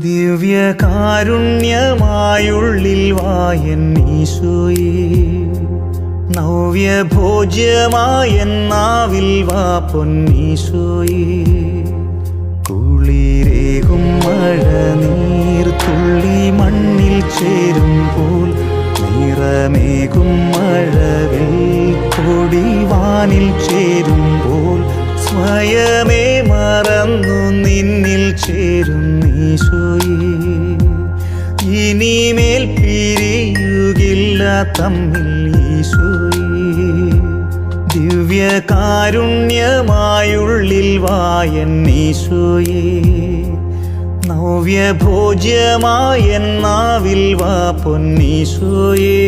ദിവ്യകാരുണ്യമായുള്ളിൽ വായൻ ഈശോയേ, നവ്യഭോജ്യമായെന്നാവിൽ വാ പൊന്നീശോയേ. കുളിരേകും മഴനീർ തുള്ളി മണ്ണിൽ ചേരുമ്പോൾ, നിറമേകും മഴവിൽ കൊടി വാനിൽ ചേരുമ്പോൾ, സ്വയമേ മറന്നു നിന്നിൽ ചേരും ഈശോയേ. ഇനിമേൽ പിരിയുകില്ല തമ്മിൽ ഈശോയേ. ദിവ്യകാരുണ്യമായുള്ളിൽ വായൻ ഈശോയേ, നവ്യഭോജ്യമായെന്നാവിൽ വാ പൊന്നീശോയേ.